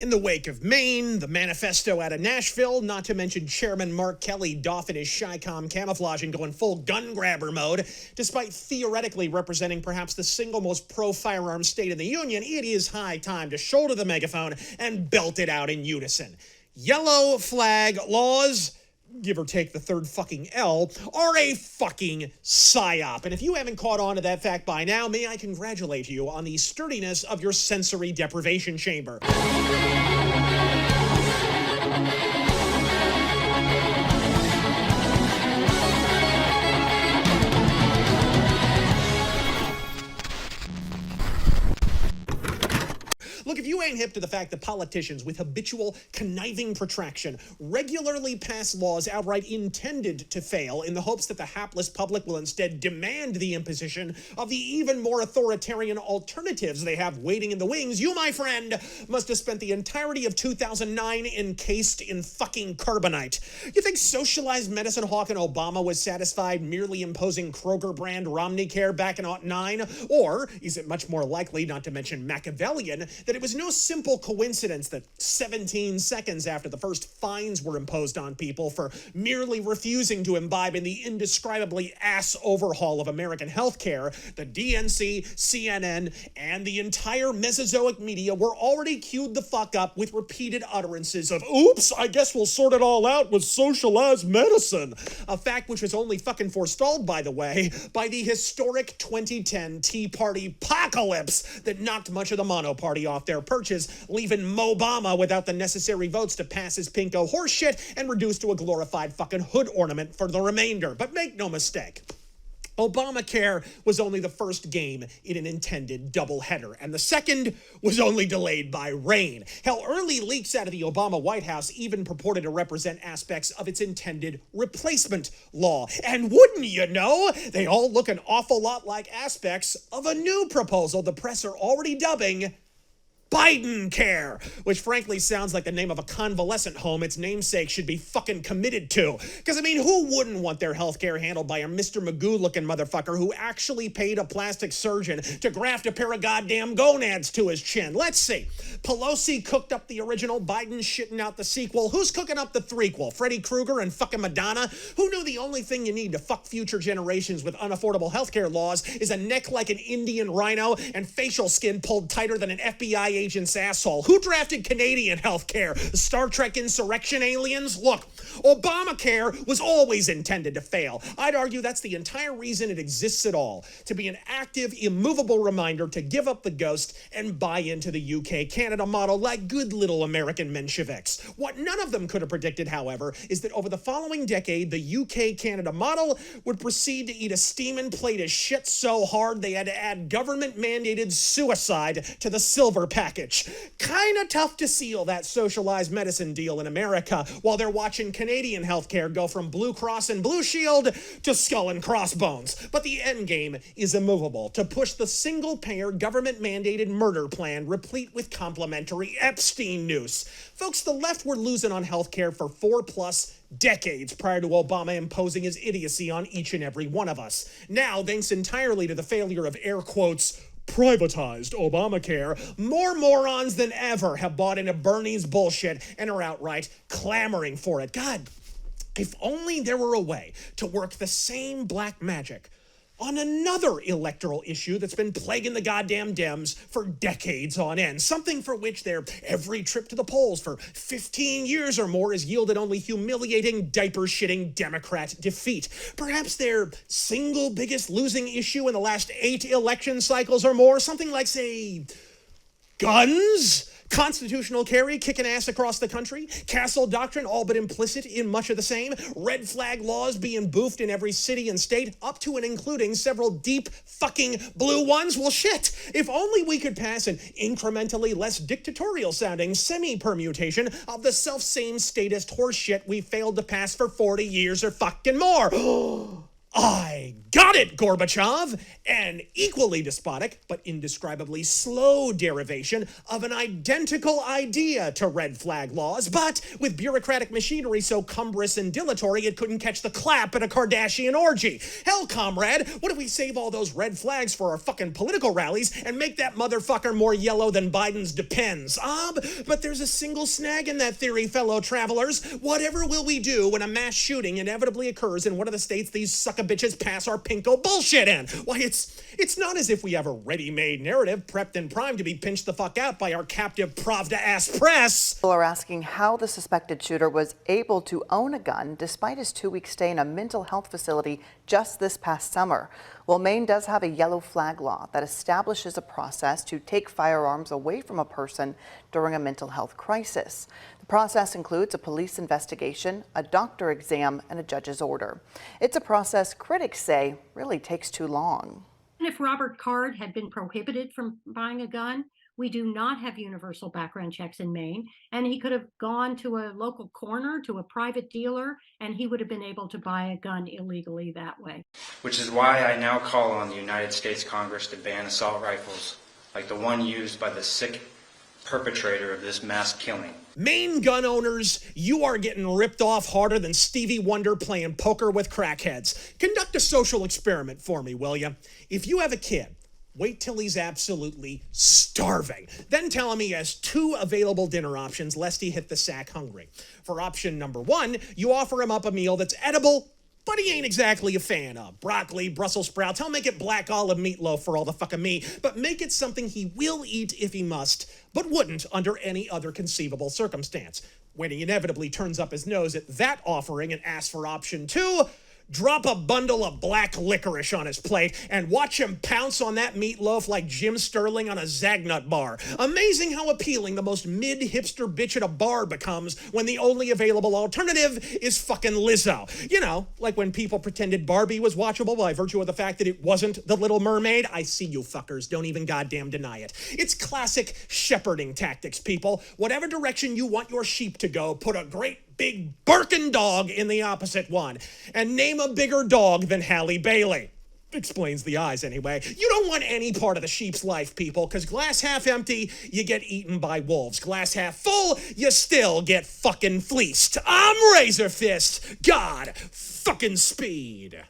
In the wake of Maine, the manifesto out of Nashville, not to mention Chairman Mark Kelly doffing his Chi-Com camouflage and going full gun grabber mode, despite theoretically representing perhaps the single most pro-firearm state in the union, it is high time to shoulder the megaphone and belt it out in unison. Yellow flag laws, give or take the third fucking L, are a fucking psyop. And if you haven't caught on to that fact by now, may I congratulate you on the sturdiness of your sensory deprivation chamber. Look, if you ain't hip to the fact that politicians with habitual conniving protraction regularly pass laws outright intended to fail in the hopes that the hapless public will instead demand the imposition of the even more authoritarian alternatives they have waiting in the wings, you, my friend, must have spent the entirety of 2009 encased in fucking carbonite. You think socialized medicine hawking Obama was satisfied merely imposing Kroger brand Romney Care back in '09? Or is it much more likely, not to mention Machiavellian, that it was no simple coincidence that 17 seconds after the first fines were imposed on people for merely refusing to imbibe in the indescribably ass overhaul of American healthcare, the DNC, CNN, and the entire Mesozoic media were already queued the fuck up with repeated utterances of, "Oops, I guess we'll sort it all out with socialized medicine." A fact which was only fucking forestalled, by the way, by the historic 2010 Tea Party apocalypse that knocked much of the mono party off their perches, leaving Mobama without the necessary votes to pass his pinko horseshit and reduced to a glorified fucking hood ornament for the remainder. But make no mistake, Obamacare was only the first game in an intended doubleheader, and the second was only delayed by rain. Hell, early leaks out of the Obama White House even purported to represent aspects of its intended replacement law. And wouldn't you know, they all look an awful lot like aspects of a new proposal the press are already dubbing Biden Care, which frankly sounds like the name of a convalescent home its namesake should be fucking committed to. Because, I mean, who wouldn't want their healthcare handled by a Mr. Magoo-looking motherfucker who actually paid a plastic surgeon to graft a pair of goddamn gonads to his chin? Let's see. Pelosi cooked up the original, Biden shitting out the sequel. Who's cooking up the threequel? Freddy Krueger and fucking Madonna? Who knew the only thing you need to fuck future generations with unaffordable healthcare laws is a neck like an Indian rhino and facial skin pulled tighter than an FBI agent's asshole? Who drafted Canadian healthcare? The Star Trek insurrection aliens? Look, Obamacare was always intended to fail. I'd argue that's the entire reason it exists at all, to be an active, immovable reminder to give up the ghost and buy into the UK-Canada model like good little American Mensheviks. What none of them could have predicted, however, is that over the following decade, the UK-Canada model would proceed to eat a steaming plate of shit so hard they had to add government-mandated suicide to the silver package. Kinda tough to seal that socialized medicine deal in America while they're watching Canadian healthcare go from Blue Cross and Blue Shield to Skull and Crossbones. But the endgame is immovable, to push the single-payer government-mandated murder plan replete with complimentary Epstein noose. Folks, the left were losing on healthcare for 4+ decades prior to Obama imposing his idiocy on each and every one of us. Now, thanks entirely to the failure of air quotes privatized Obamacare, more morons than ever have bought into Bernie's bullshit and are outright clamoring for it. God, if only there were a way to work the same black magic on another electoral issue that's been plaguing the goddamn Dems for decades on end. Something for which their every trip to the polls for 15 years or more has yielded only humiliating, diaper-shitting Democrat defeat. Perhaps their single biggest losing issue in the last 8 election cycles or more. Something like, say, guns? Constitutional carry, kicking ass across the country, castle doctrine all but implicit in much of the same, red flag laws being boofed in every city and state, up to and including several deep fucking blue ones. Well, shit, if only we could pass an incrementally less dictatorial sounding semi-permutation of the self-same statist horseshit we failed to pass for 40 years or fucking more. I got it, Gorbachev! An equally despotic, but indescribably slow derivation of an identical idea to red flag laws, but with bureaucratic machinery so cumbrous and dilatory it couldn't catch the clap at a Kardashian orgy. Hell, comrade, what if we save all those red flags for our fucking political rallies and make that motherfucker more yellow than Biden's Depends? But there's a single snag in that theory, fellow travelers. Whatever will we do when a mass shooting inevitably occurs in one of the states these suck-a-bitches pass our pinko bullshit in? Why, it's not as if we have a ready-made narrative prepped and primed to be pinched the fuck out by our captive Pravda-ass press. People are asking how the suspected shooter was able to own a gun despite his 2-week stay in a mental health facility just this past summer. Well, Maine does have a yellow flag law that establishes a process to take firearms away from a person during a mental health crisis. The process includes a police investigation, a doctor exam, and a judge's order. It's a process critics say really takes too long. If Robert Card had been prohibited from buying a gun, we do not have universal background checks in Maine, and he could have gone to a local corner, to a private dealer, and he would have been able to buy a gun illegally that way. Which is why I now call on the United States Congress to ban assault rifles like the one used by the sick perpetrator of this mass killing. Maine gun owners, you are getting ripped off harder than Stevie Wonder playing poker with crackheads. Conduct a social experiment for me, will you? If you have a kid, wait till he's absolutely starving. Then tell him he has 2 available dinner options lest he hit the sack hungry. For option number 1, you offer him up a meal that's edible, but he ain't exactly a fan of. Broccoli, Brussels sprouts, I'll make it black olive meatloaf for all the fucking me, but make it something he will eat if he must, but wouldn't under any other conceivable circumstance. When he inevitably turns up his nose at that offering and asks for option 2, drop a bundle of black licorice on his plate and watch him pounce on that meatloaf like Jim Sterling on a Zagnut bar. Amazing how appealing the most mid-hipster bitch at a bar becomes when the only available alternative is fucking Lizzo. You know, like when people pretended Barbie was watchable by virtue of the fact that it wasn't The Little Mermaid. I see you fuckers. Don't even goddamn deny it. It's classic shepherding tactics, people. Whatever direction you want your sheep to go, put a great big Birkin dog in the opposite one, and name a bigger dog than Halle Bailey. Explains the eyes anyway. You don't want any part of the sheep's life, people, because glass half empty, you get eaten by wolves. Glass half full, you still get fucking fleeced. I'm Razor Fist. God fucking speed.